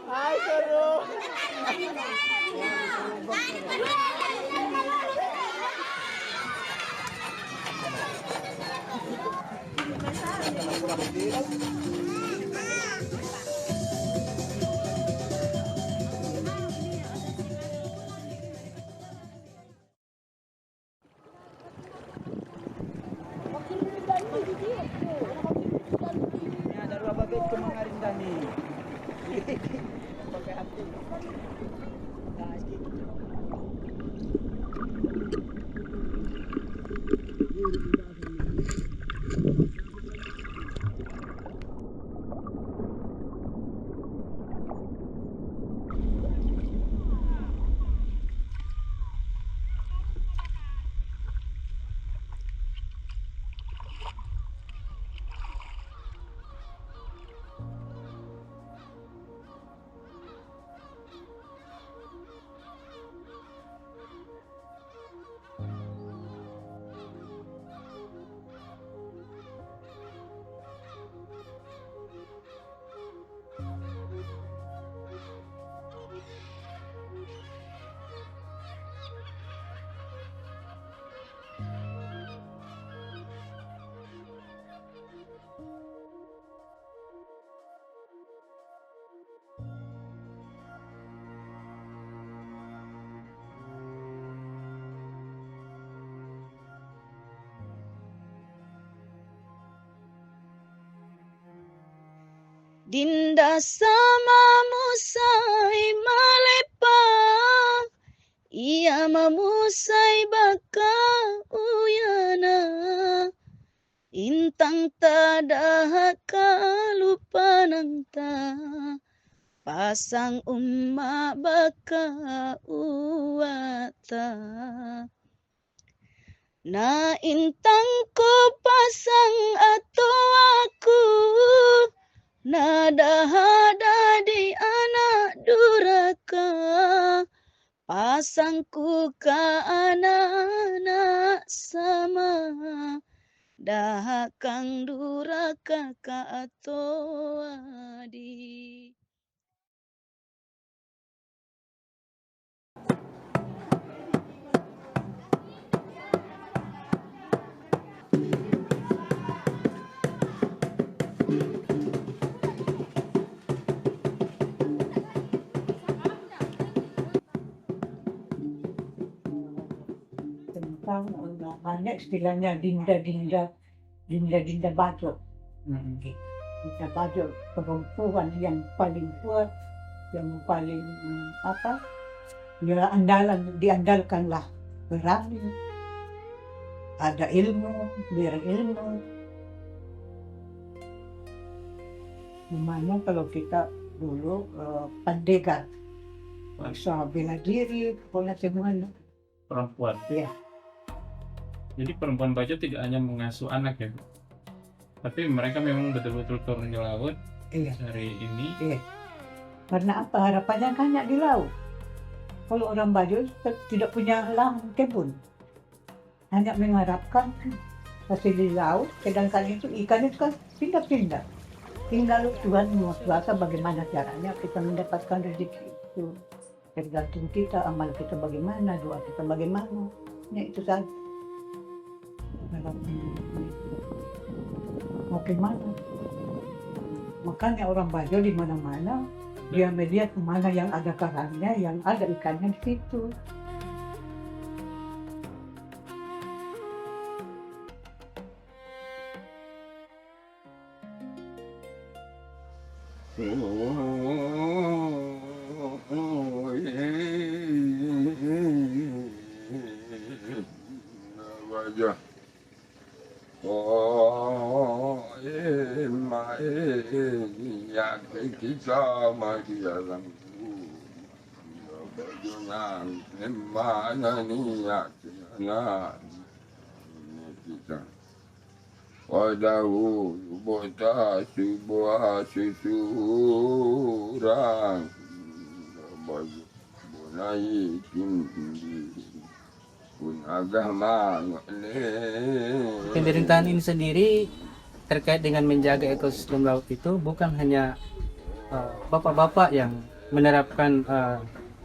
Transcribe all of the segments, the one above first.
Ay, seru. Ini ada dua baget ke Mangarinda nih. Pakai hati. Nah, sedikit. Dinda sama musai malepang, ia mamusai baka uyana. Intang tadahaka lupa nanta, pasang umma baka uwata. Na intang ko pasang ato aku, nadahada di anak duraka, pasangku ka anak sama, dahakang duraka ka ato adi. Tentang banyak istilahnya dinda bajo. Dinda bajo perempuan yang paling kuat, yang paling ya diandalkanlah, berani, ada ilmu, berilmu. Memangnya kalau kita dulu pendekar, bisa bela diri, pokoknya semuanya. Perempuan. Ya. Jadi perempuan bajo tidak hanya mengasuh anak ya, Bu? Tapi mereka memang betul-betul turun ke laut. Iya. Hari ini. Iya. Karena apa? Harapannya kan hanya di laut. Kalau orang bajo tidak punya lahan kebun, hanya mengharapkan hasil di laut. Sedangkan itu ikan itu kan pindah-pindah. Tinggal Tuhan menguasa bagaimana caranya kita mendapatkan rezeki itu. Tergantung kita, amal kita bagaimana, doa kita bagaimana. Ya itu saja. Mau gimana? Makanya orang bajo di mana-mana dia melihat kemana yang ada karangnya, yang ada ikannya di situ. Bajo. Ya kita mati dalam bajunan mana niat kita wadahu bota sebuah susuran baju bunai tinggi pun agama Pemerintahan ini sendiri terkait dengan menjaga ekosistem laut itu bukan hanya bapak-bapak yang menerapkan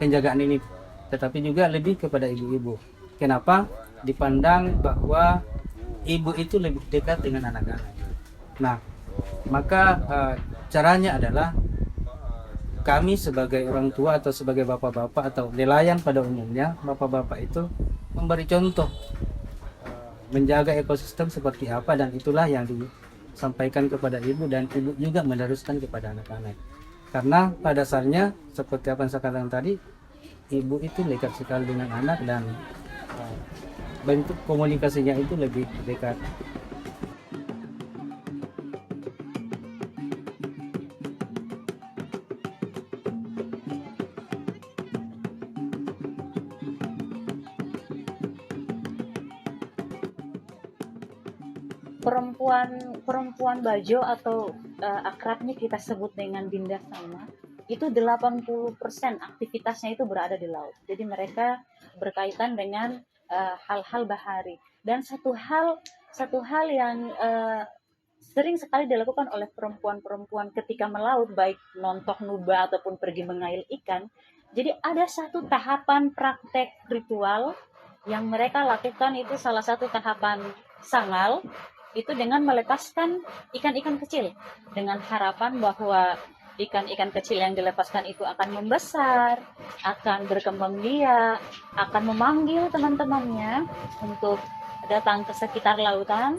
penjagaan ini, tetapi juga lebih kepada ibu-ibu. Kenapa? Dipandang bahwa ibu itu lebih dekat dengan anak-anak. Nah, maka caranya adalah kami sebagai orang tua atau sebagai bapak-bapak atau nelayan pada umumnya, bapak-bapak itu memberi contoh menjaga ekosistem seperti apa, dan itulah yang disampaikan kepada ibu, dan ibu juga meneruskan kepada anak-anak. Karena pada dasarnya seperti apa yang saya katakan tadi, ibu itu dekat sekali dengan anak dan bentuk komunikasinya itu lebih dekat. Perempuan Bajo atau akrabnya kita sebut dengan Dinda Sama, itu 80% aktivitasnya itu berada di laut. Jadi mereka berkaitan dengan hal-hal bahari. Dan satu hal yang sering sekali dilakukan oleh perempuan-perempuan ketika melaut, baik nontok nuba ataupun pergi mengail ikan. Jadi ada satu tahapan praktek ritual yang mereka lakukan, itu salah satu tahapan sangal, itu dengan melepaskan ikan-ikan kecil dengan harapan bahwa ikan-ikan kecil yang dilepaskan itu akan membesar, akan berkembang biak, akan memanggil teman-temannya untuk datang ke sekitar lautan,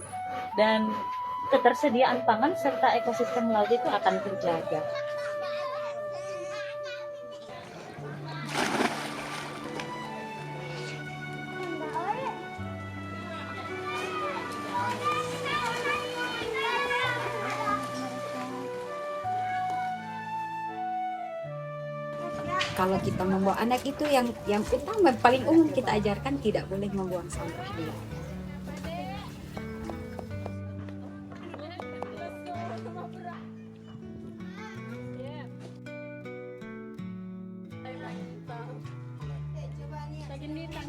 dan ketersediaan pangan serta ekosistem laut itu akan terjaga. Kalau kita membawa anak itu yang utama paling umum kita ajarkan tidak boleh membuang sampah di laut.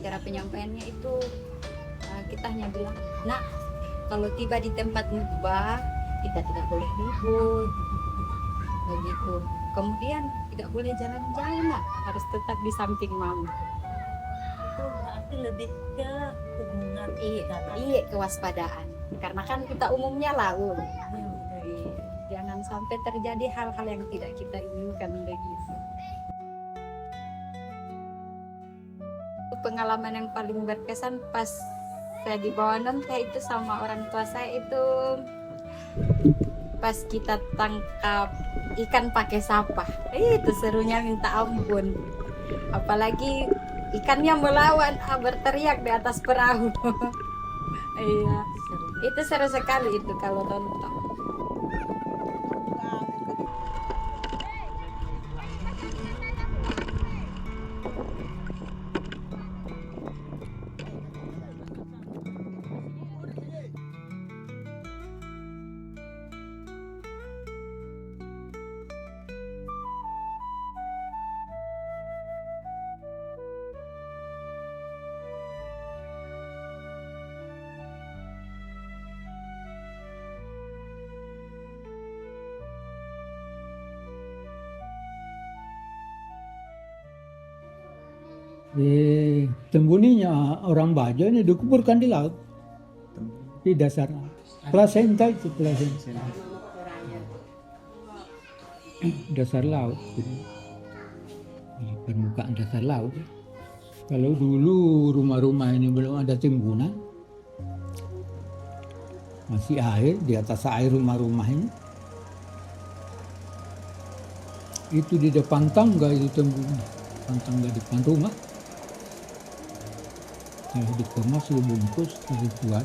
Cara penyampaiannya itu kita hanya bilang, nak, kalau tiba di tempat nuba kita tidak boleh ribut, begitu. Kemudian tidak boleh jalan-jalan, nak, harus tetap di samping mama. Itu berarti lebih ke hubungan, Iya, kewaspadaan. Karena kan kita umumnya laut. Jangan sampai terjadi hal-hal yang tidak kita inginkan begitu. Pengalaman yang paling berkesan pas saya di bawah nonton itu sama orang tua saya itu pas kita tangkap ikan pakai sampah. Itu serunya minta ampun. Apalagi ikannya melawan, berteriak di atas perahu. Iya, itu seru sekali itu kalau nonton. Tembuninya orang Bajo ini dikuburkan di laut, di dasar plasenta itu, plasenta dasar laut, di permukaan dasar laut. Kalau dulu rumah-rumah ini belum ada timbunan, masih air, di atas air rumah-rumah ini, itu di depan tangga itu tembunnya, tangga depan rumah. Kalau dikemas, dibungkus, dibuat,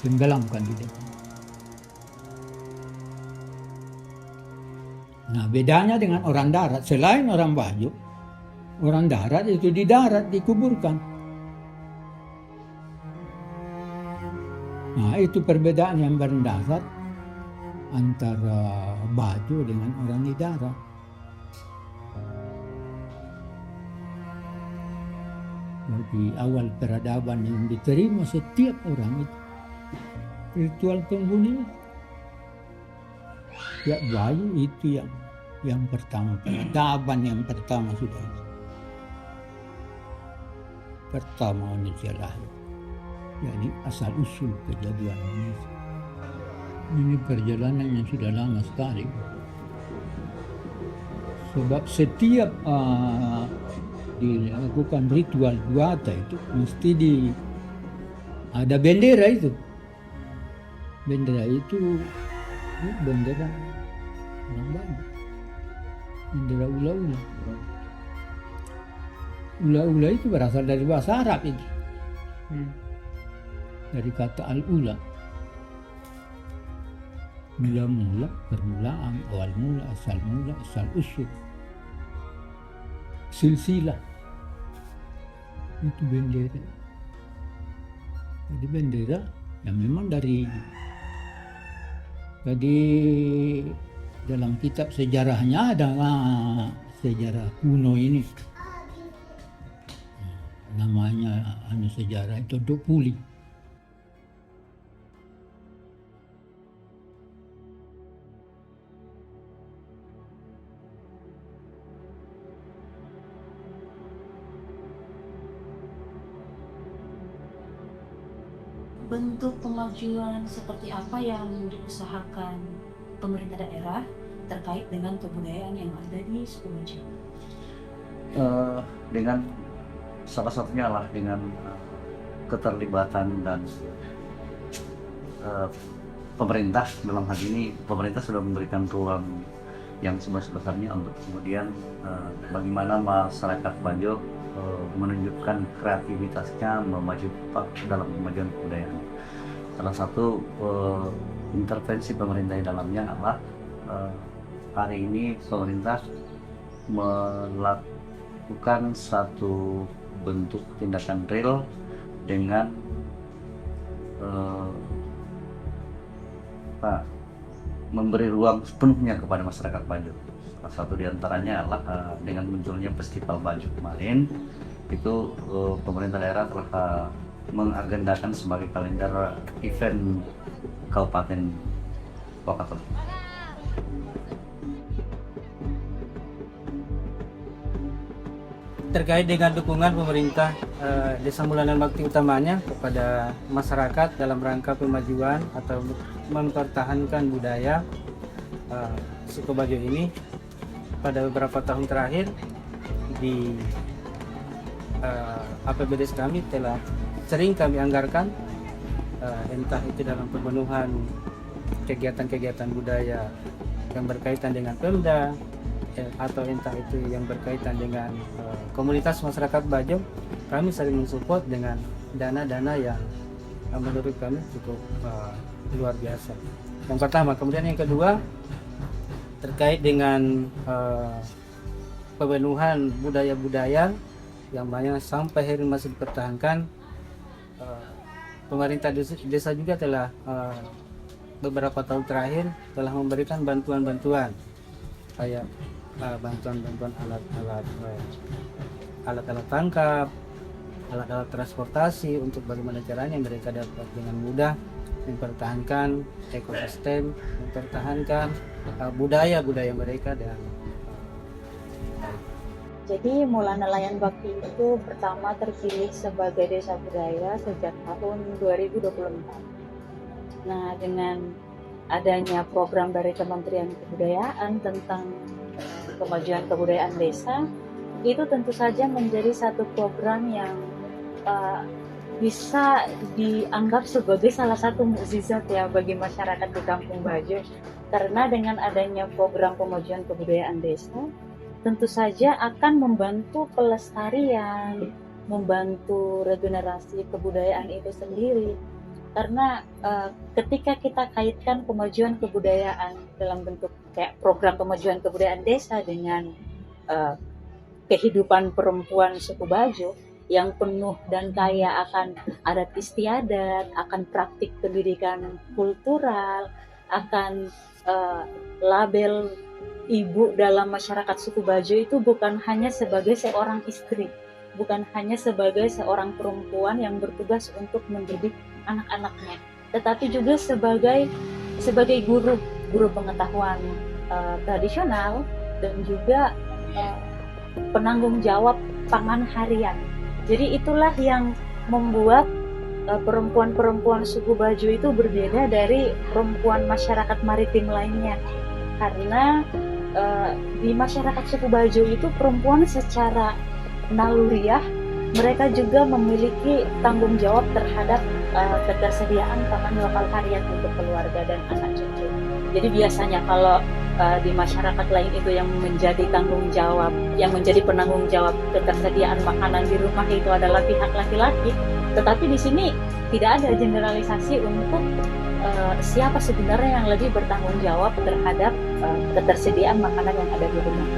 ditenggelamkan di depan. Nah, bedanya dengan orang darat, selain orang Bajo, orang darat itu di darat dikuburkan. Nah, itu perbedaan yang berdasar antara Bajo dengan orang di darat. Di awal peradaban yang diterima setiap orang itu ritual penghuni ya bayu itu yang pertama, peradaban yang pertama sudah. Pertama manusia lahir, yakni asal usul kejadian manusia. Ini perjalanan yang sudah lama sekali. Sebab setiap dilakukan ritual duata itu mesti ada bendera itu. Bendera itu bendera orang Bayu. Bendera ula-ula. Ula-ula itu berasal dari bahasa Arab itu. Dari kata al-ula. Mula-mula, permulaan, awal mula, asal usul. Silsilah. Itu bendera. Jadi bendera yang memang dari dalam kitab sejarahnya ada sejarah kuno ini. Namanya sejarah itu Dopuli. Bentuk kemajuan seperti apa yang diusahakan pemerintah daerah terkait dengan kebudayaan yang ada di suku Bajo? Dengan salah satunya adalah dengan keterlibatan dan pemerintah. Dalam hal ini pemerintah sudah memberikan ruang yang sebesar-besarnya untuk kemudian bagaimana masyarakat Bajo menunjukkan kreativitasnya dalam kemajuan kebudayaan. Salah satu intervensi pemerintah di dalamnya adalah hari ini pemerintah melakukan satu bentuk tindakan real dengan memberi ruang sepenuhnya kepada masyarakat Bajo. Salah satu diantaranya adalah dengan munculnya Festival Bajo kemarin, itu pemerintah daerah telah mengagendakan sebagai kalender event Kabupaten Wakatobi. Terkait dengan dukungan pemerintah Desa Mulanan Bakti utamanya kepada masyarakat dalam rangka pemajuan atau mempertahankan budaya suku Bajo ini, pada beberapa tahun terakhir di APBDes kami telah sering kami anggarkan entah itu dalam pemenuhan kegiatan-kegiatan budaya yang berkaitan dengan Pemda atau entah itu yang berkaitan dengan komunitas masyarakat Bajo. Kami sering mensupport dengan dana-dana yang menurut kami cukup luar biasa. Yang pertama. Kemudian yang kedua, terkait dengan pemenuhan budaya-budaya yang banyak sampai hari ini masih dipertahankan. Pemerintah desa juga telah beberapa tahun terakhir telah memberikan bantuan-bantuan kayak bantuan-bantuan alat-alat tangkap, alat-alat transportasi untuk bagaimana caranya mereka dapat dengan mudah mempertahankan ekosistem, mempertahankan budaya-budaya mereka. Dan jadi Mula Nelayan Bakti itu pertama terpilih sebagai desa budaya sejak tahun 2024. Nah, dengan adanya program dari Kementerian Kebudayaan tentang kemajuan kebudayaan desa, itu tentu saja menjadi satu program yang bisa dianggap sebagai salah satu mukjizat ya bagi masyarakat di Kampung Bajo. Karena dengan adanya program pemajuan kebudayaan desa, tentu saja akan membantu pelestarian, membantu regenerasi kebudayaan itu sendiri. Karena ketika kita kaitkan kemajuan kebudayaan dalam bentuk kayak program pemajuan kebudayaan desa dengan kehidupan perempuan suku Bajo yang penuh dan kaya akan adat istiadat, akan praktik pendidikan kultural, akan label ibu dalam masyarakat suku Bajo itu bukan hanya sebagai seorang istri, bukan hanya sebagai seorang perempuan yang bertugas untuk mendidik anak-anaknya, tetapi juga sebagai guru pengetahuan tradisional dan juga penanggung jawab pangan harian. Jadi itulah yang membuat perempuan-perempuan suku Bajo itu berbeda dari perempuan masyarakat maritim lainnya, karena di masyarakat suku Bajo itu perempuan secara naluriah mereka juga memiliki tanggung jawab terhadap ketersediaan pangan lokal harian untuk keluarga dan anak cucu. Jadi biasanya kalau di masyarakat lain itu yang menjadi tanggung jawab, yang menjadi penanggung jawab ketersediaan makanan di rumah itu adalah pihak laki-laki, tetapi di sini tidak ada generalisasi untuk siapa sebenarnya yang lebih bertanggung jawab terhadap ketersediaan makanan yang ada di rumah.